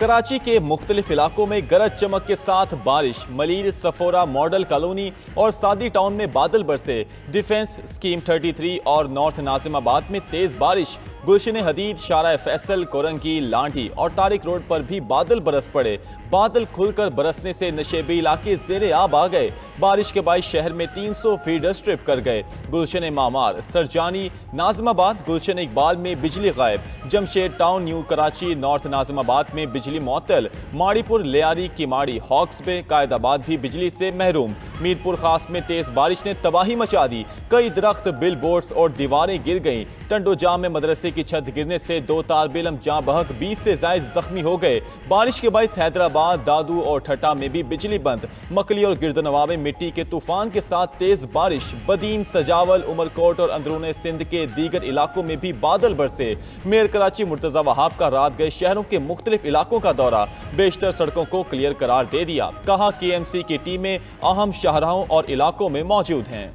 कराची के मुख्तलिफ इलाकों में गरज चमक के साथ बारिश। मलीर, सफोरा, मॉडल कॉलोनी और सादी टाउन में बादल बरसे। डिफेंस स्कीम 33 और नॉर्थ नाजिमाबाद में तेज बारिश। गुलशन हदीद, शारा फैसल, कोरंगी, लांढी और तारिक रोड पर भी बादल बरस पड़े। बादल खुलकर बरसने से नशेबी इलाके ज़ेरे आब आ गए। बारिश के बाद शहर में 300 फीडर स्ट्रिप कर गए। गुलशन मामार, सरजानी, नाजिमाबाद, गुलशन इकबाल में बिजली गायब। Jamshed town, new Karachi, north Nazimabad में बिजली मुअत्तल। माड़ीपुर, लियारी, किमाड़ी, हॉक्स में, कायदाबाद भी बिजली से महरूम। मीरपुर खास में तेज बारिश ने तबाही मचा दी। कई दरख्त, बिल बोर्ड्स और दीवारें गिर गईं। टंडोजाम में मदरसे की छत गिरने से 2 तालिब इल्म जाँ बहक, 20 से जायद जख्मी हो गए। बारिश के बाइस हैदराबाद, दादू और ठट्टा में भी बिजली बंद। मकली और गिरदनवा में मिट्टी के तूफान के साथ तेज बारिश। बदीन, सजावल, उमरकोट और अंदरूनी सिंध के दीगर इलाकों में भी बादल बरसे। मेयर कराची मुर्तजा वहाब का रात गए शहरों के मुख्तलिफ इलाकों का दौरा। बेशतर सड़कों को क्लियर करार दे दिया। कहा KMC की टीमें अहम शाहराहों और इलाकों में मौजूद हैं।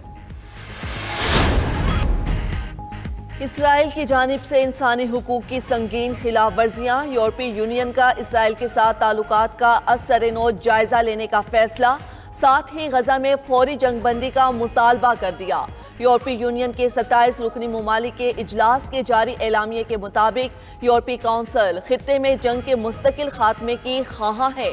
इसराइल की जानिब से इंसानी हुकूक की संगीन खिलाफ वर्जियाँ। यूरोपीय यूनियन का इसराइल के साथ ताल्लुकात का असर-ए-नौ जायजा लेने का फैसला। साथ ही गजा में फौरी जंगबंदी का मुतालबा कर दिया। यूरोपीय यूनियन के 27 रुकनी ममालिक के इजलास के जारी एलामिये के मुताबिक यूरोपीय काउंसिल खित्ते में जंग के मुस्तकिल खात्मे की ख्वाह है।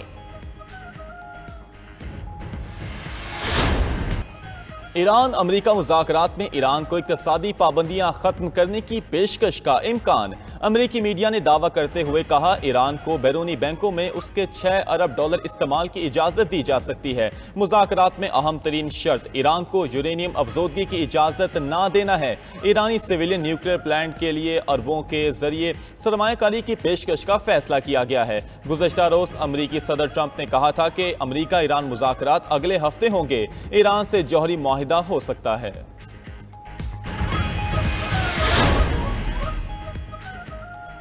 ईरान अमेरिका मुज़ाकरात में ईरान को इक़्तिसादी पाबंदियां खत्म करने की पेशकश का इम्कान। अमेरिकी मीडिया ने दावा करते हुए कहा, ईरान को बैरूनी बैंकों में उसके $6 अरब इस्तेमाल की इजाज़त दी जा सकती है। मुज़ाकरात में अहम तरीन शर्त ईरान को यूरेनियम अफजोदगी की इजाज़त ना देना है। ईरानी सिविलियन न्यूक्लियर प्लांट के लिए अरबों के जरिए सरमायाकारी की पेशकश का फैसला किया गया है। गुज़श्ता रोज़ अमेरिकी सदर ट्रंप ने कहा था कि अमेरिका ईरान मुज़ाकरात अगले हफ्ते होंगे। ईरान से जौहरी मुआहिदा हो सकता है।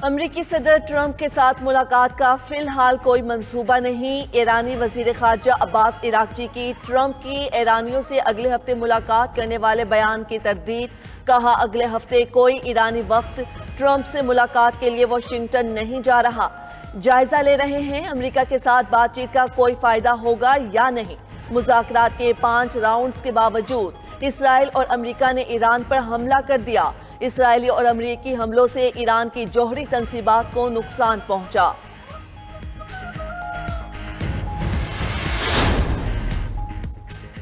अमरीकी सदर ट्रंप के साथ मुलाकात का फिलहाल कोई मंसूबा नहीं। ईरानी वजीर खारजा अब्बास इराक्ची की ट्रंप की ईरानियों से अगले हफ्ते मुलाकात करने वाले बयान की तरदीद। कहा, अगले हफ्ते कोई ईरानी वफ्द ट्रंप से मुलाकात के लिए वाशिंगटन नहीं जा रहा। जायजा ले रहे हैं अमरीका के साथ बातचीत का कोई फायदा होगा या नहीं। मुज़ाकरात के 5 राउंड्स के बावजूद इसराइल और अमरीका ने ईरान पर हमला कर दिया। इसराइली और अमरीकी हमलों से ईरान की जौहरी तंसीबात को नुकसान पहुंचा।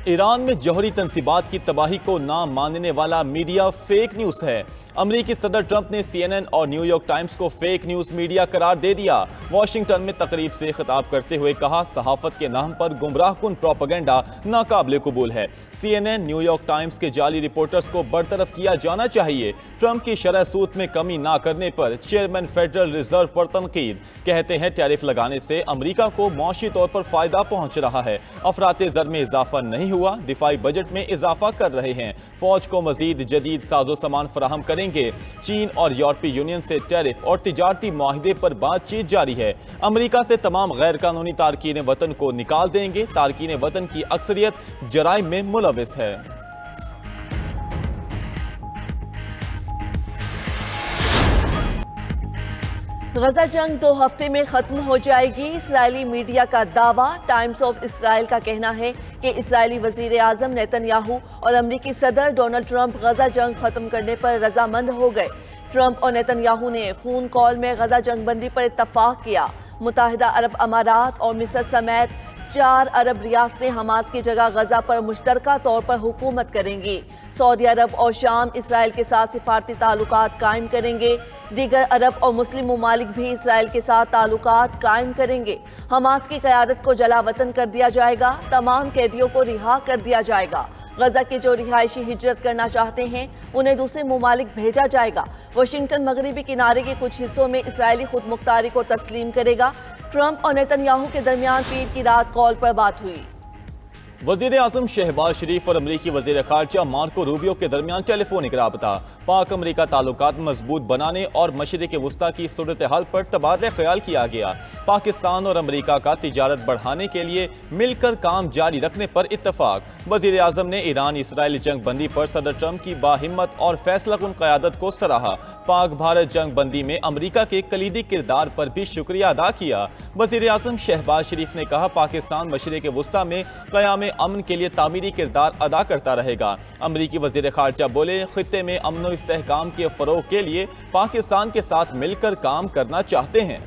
ईरान में जौहरी तंसीबात की तबाही को ना मानने वाला मीडिया फेक न्यूज़ है। अमेरिकी सदर ट्रंप ने CNN और न्यूयॉर्क टाइम्स को फेक न्यूज़ मीडिया करार दे दिया। वाशिंगटन में तकरीब से खिताब करते हुए कहा, सहाफत के नाम पर गुमराहकुन प्रोपेगेंडा नाकाबिले कबूल है। CNN, न्यूयॉर्क टाइम्स के जाली रिपोर्टर्स को बरतरफ किया जाना चाहिए। ट्रंप की शरह सूद में कमी ना करने पर चेयरमैन फेडरल रिजर्व पर तनकीद। कहते हैं टैरिफ लगाने से अमेरिका को मौशी तौर पर फायदा पहुंच रहा है। अफराते ज़र में इजाफा नहीं हुआ, दिफाई बजट में इजाफा कर रहे हैं। फौज को मजीद जदीद साजो सामान फराहम करेंगे। चीन और यूरोपीय यूनियन से टैरिफ और तिजारती मुआहिदे पर बातचीत जारी है। अमेरिका से तमाम गैर कानूनी तारकीन वतन को निकाल देंगे। तारकीन वतन की अक्सरियत जराइम में मुलविस है। गजा जंग 2 हफ्ते में खत्म हो जाएगी, इसराइली मीडिया का दावा। टाइम्स ऑफ इसराइल का कहना है कि इसराइली वजीर आजम नेतन्याहू और अमरीकी सदर डोनाल्ड ट्रंप गजा जंग खत्म करने पर रजामंद हो गए। ट्रंप और नेतन्याहू ने फोन कॉल में गजा जंगबंदी पर इत्तफाक किया। मुत्तहिदा अरब अमारात और मिस्र समेत 4 अरब रियासतें हमास की जगह गजा पर मुश्तरका तौर पर हुकूमत करेंगी। सऊदी अरब और शाम इसराइल के साथ सिफारती ताल्लुकात कायम करेंगे। दीगर अरब और मुस्लिम ममालिक भी इसराइल के साथ ताल्लुकात कायम करेंगे। हमास की क़यादत को जलावतन कर दिया जाएगा। तमाम कैदियों को रिहा कर दिया जाएगा। गजा के जो रिहायशी हिजरत करना चाहते हैं उन्हें दूसरे ममालिक भेजा जाएगा। वाशिंगटन मगरबी किनारे के कुछ हिस्सों में इसराइली खुद मुख्तारी को तस्लीम करेगा। ट्रंप और नेतन्याहू के दरमियान पीर की रात कॉल पर बात हुई। वज़ीर आज़म शहबाज शरीफ और अमरीकी वज़ीर ख़ारजा मार्को रूबियो के दरमियान टेलीफोनिक राबता। पाक अमेरिका ताल्लुकात मजबूत बनाने और मशरिक़ वुस्ता की सूरत हाल पर तबादला ख्याल किया गया। पाकिस्तान और अमेरिका का तिजारत बढ़ाने के लिए मिलकर काम जारी रखने पर इत्तफाक। वज़ीर आज़म ने ईरान इसराइल जंग बंदी पर सदर ट्रंप की बाहिम्मत और फैसलाकुन क़यादत को सराहा। पाक भारत जंग बंदी में अमेरिका के कलीदी किरदार पर भी शुक्रिया अदा किया। वज़ीर आज़म शहबाज शरीफ ने कहा, पाकिस्तान मशरिक़ वुस्ता में क़याम अमन के लिए तामीरी किरदार अदा करता रहेगा। अमरीकी वज़ीर ख़ारजा बोले, खित्ते में अमन इस्तेहकाम के फ़रोग़ के लिए पाकिस्तान के साथ मिलकर काम करना चाहते हैं।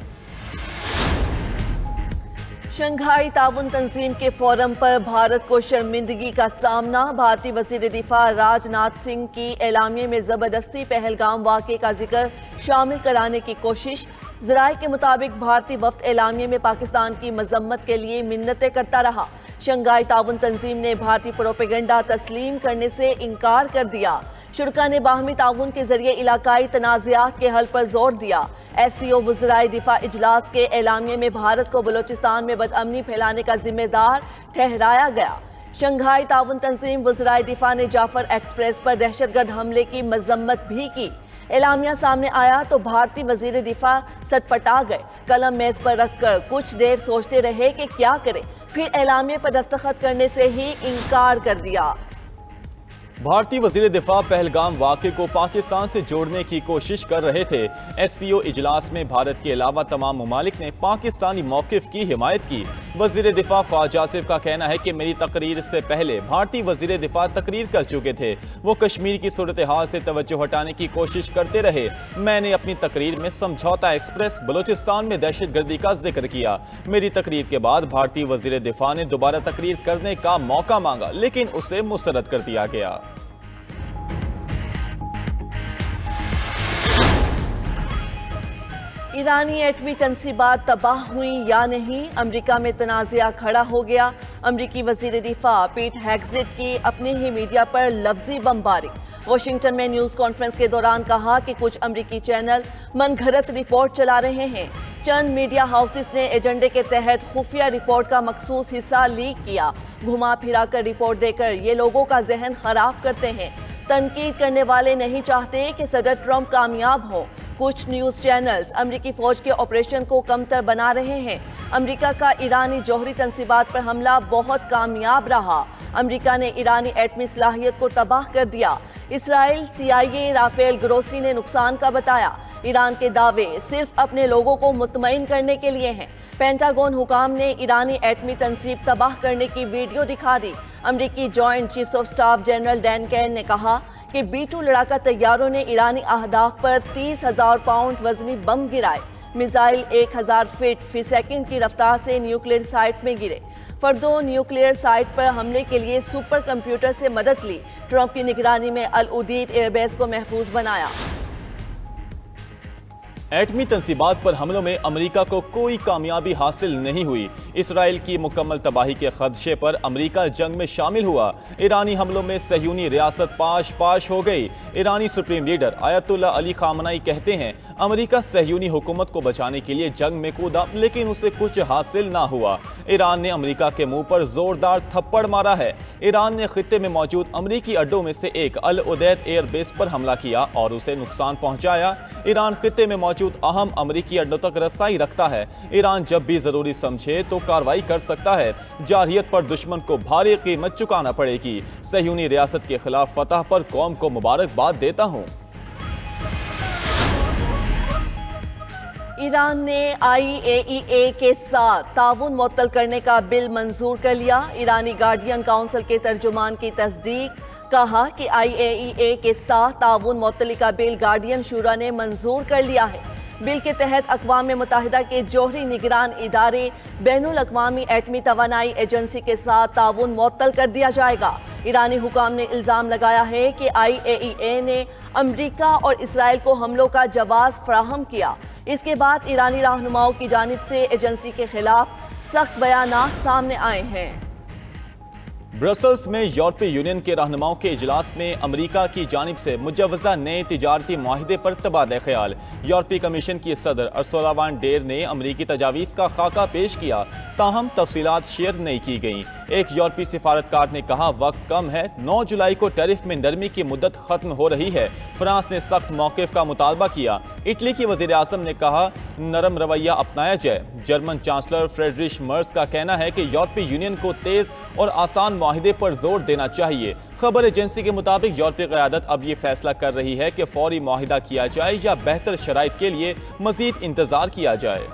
शंघाई ताउन तंजीम के फोरम पर भारत को शर्मिंदगी का सामना। भारतीय वज़ीर दिफा राजनाथ सिंह की एलामिये में ज़बरदस्ती पहलगाम वाक़े का जिक्र शामिल कराने की कोशिश। ज़राए के मुताबिक भारतीय वफ़द एलामिये में पाकिस्तान की मजम्मत के लिए मिन्नतें करता रहा। शंघाई ताउन तंजीम ने भारतीय प्रोपेगेंडा तस्लीम करने से इनकार कर दिया। शुरका ने बाहमी ताउन के जरिए इलाकाई तनाज़ात के हल पर जोर दिया। SCO वज़राए दिफा इजलास के एलामिये में भारत को बलोचिस्तान में बदअमनी फैलाने का जिम्मेदार ठहराया गया। शंघाई ताउन तंजीम वज़राए दिफा ने जाफर एक्सप्रेस पर दहशतगर्द हमले की मजम्मत भी की। एलामिया सामने आया तो भारतीय वज़ीर दिफा सटपटा गए। कलम मेज पर रखकर कुछ देर सोचते रहे कि क्या करें, फिर एलामिये पर दस्तखत करने से ही इनकार कर दिया। भारतीय वज़ीर दिफा पहलगाम वाक़े को पाकिस्तान से जोड़ने की कोशिश कर रहे थे। SCO इजलास में भारत के अलावा तमाम ममालिक ने पाकिस्तानी मौक़िफ़ की हिमायत की। वज़ीर दिफा ख्वाजा आसिफ का कहना है कि मेरी तकरीर से पहले भारतीय वज़ीर दिफा तकरीर कर चुके थे। वो कश्मीर की सूरत हाल से तवज्जो हटाने की कोशिश करते रहे। मैंने अपनी तकरीर में समझौता एक्सप्रेस, बलोचिस्तान में दहशतगर्दी का जिक्र किया। मेरी तकरीर के बाद भारतीय वज़ीर दिफा ने दोबारा तकरीर करने का मौका मांगा, लेकिन उसे मुस्तरद कर दिया गया। ईरानी एटमी तंसीबात तबाह हुई या नहीं, अमरीका में तनाज़ा खड़ा हो गया। अमरीकी वज़ीर दिफा पीट हेग्सेट की अपने ही मीडिया पर लफ्जी बमबारी। वाशिंगटन में न्यूज़ कॉन्फ्रेंस के दौरान कहा कि कुछ अमरीकी चैनल मनगढ़ंत रिपोर्ट चला रहे हैं। चंद मीडिया हाउसेस ने एजेंडे के तहत खुफिया रिपोर्ट का मखसूस हिस्सा लीक किया। घुमा फिरा कर रिपोर्ट देकर ये लोगों का जहन खराब करते हैं। तनकीद करने वाले नहीं चाहते कि सदर ट्रंप कामयाब हों। कुछ न्यूज़ चैनल्स अमरीकी फौज के ऑपरेशन को कमतर बना रहे हैं। अमरीका का ईरानी जौहरी तंसीबात पर हमला बहुत कामयाब रहा। अमरीका ने ईरानी एटमी सलाहियत को तबाह कर दिया। इसराइल CIA राफेल ग्रोसी ने नुकसान का बताया। ईरान के दावे सिर्फ अपने लोगों को मुतमईन करने के लिए हैं। पेंटागन हुकाम ने ईरानी एटमी तंसीब तबाह करने की वीडियो दिखा दी। अमरीकी joint chiefs of staff general Dan Caine ने कहा कि B-2 लड़ाका तैयारों ने ईरानी अहदाफ पर 30,000 पाउंड वजनी बम गिराए। मिसाइल 1000 फीट फी सेकंड की रफ्तार से न्यूक्लियर साइट में गिरे। फर्दो न्यूक्लियर साइट पर हमले के लिए सुपर कंप्यूटर से मदद ली। ट्रंप की निगरानी में अल उदीद एयरबेस को महफूज बनाया। एटमी तंसीबात पर हमलों में अमेरिका को कोई कामयाबी हासिल नहीं हुई। इसराइल की मुकम्मल तबाही के खदशे पर अमेरिका जंग में शामिल हुआ। ईरानी हमलों में सहयूनी रियासत पाश पाश हो गई। ईरानी supreme leader Ayatollah Ali Khamenei कहते हैं, अमेरिका सहयूनी हुकूमत को बचाने के लिए जंग में कूदा, लेकिन उसे कुछ हासिल ना हुआ। ईरान ने अमेरिका के मुंह पर जोरदार थप्पड़ मारा है। ईरान ने खित्ते में मौजूद अमेरिकी अड्डों में से एक अल उदैद एयरबेस पर हमला किया और उसे नुकसान पहुंचाया। ईरान खित्ते में मौजूद अहम अमेरिकी अड्डों तक रसाई रखता है। ईरान जब भी जरूरी समझे तो कार्रवाई कर सकता है। जारहियत पर दुश्मन को भारी कीमत चुकाना पड़ेगी। सहयूनी रियासत के खिलाफ फतह पर कौम को मुबारकबाद देता हूं। ईरान ने IAEA के साथ ताउन मुअत्तल करने का बिल मंजूर कर लिया। ईरानी गार्डियन काउंसिल के तर्जुमान की तस्दीक, कहा कि IAEA के साथ ताउन मुअत्तली का बिल गार्डियन शूरा ने मंजूर कर लिया है। बिल के तहत अक़वाम मुत्तहिदा के जौहरी निगरान इदारे बैनुल अक़वामी एटमी तवानाई एजेंसी के साथ ताउन मुअत्तल कर दिया जाएगा। ईरानी हुकाम ने इल्ज़ाम लगाया है कि IAEA ने अमरीका और इसराइल को हमलों का जवाब फराहम किया। इसके बाद ईरानी रहनुमाओं की जानिब से एजेंसी के खिलाफ सख्त बयानात सामने आए हैं। ब्रसल्स में यूरोपीय यूनियन के रहनुमाओं के इजलास में अमेरिका की जानिब से मुजव्वज़ा नए तिजारती माहिदे पर तबादला ख्याल। यूरोपीय कमीशन की सदर अर्सुला वान डेर ने अमेरिकी तजावीज़ का खाका पेश किया, ताहम तफसीलात शेयर नहीं की गईं। एक यूरोपीय सिफारतकार ने कहा, वक्त कम है, 9 जुलाई को टैरिफ में नरमी की मुद्दत खत्म हो रही है। फ्रांस ने सख्त मौक़िफ़ का मुतालबा किया। इटली के वज़ीर आज़म ने कहा, नरम रवैया अपनाया जाए। जर्मन चांसलर फ्रेडरिश मर्ज का कहना है कि यूरोपीय यूनियन को तेज़ और आसान माहिदे पर जोर देना चाहिए। खबर एजेंसी के मुताबिक यूरोपीय क़यादत अब ये फैसला कर रही है कि फौरी माहिदा किया जाए या बेहतर शराइत के लिए मज़ीद इंतज़ार किया जाए।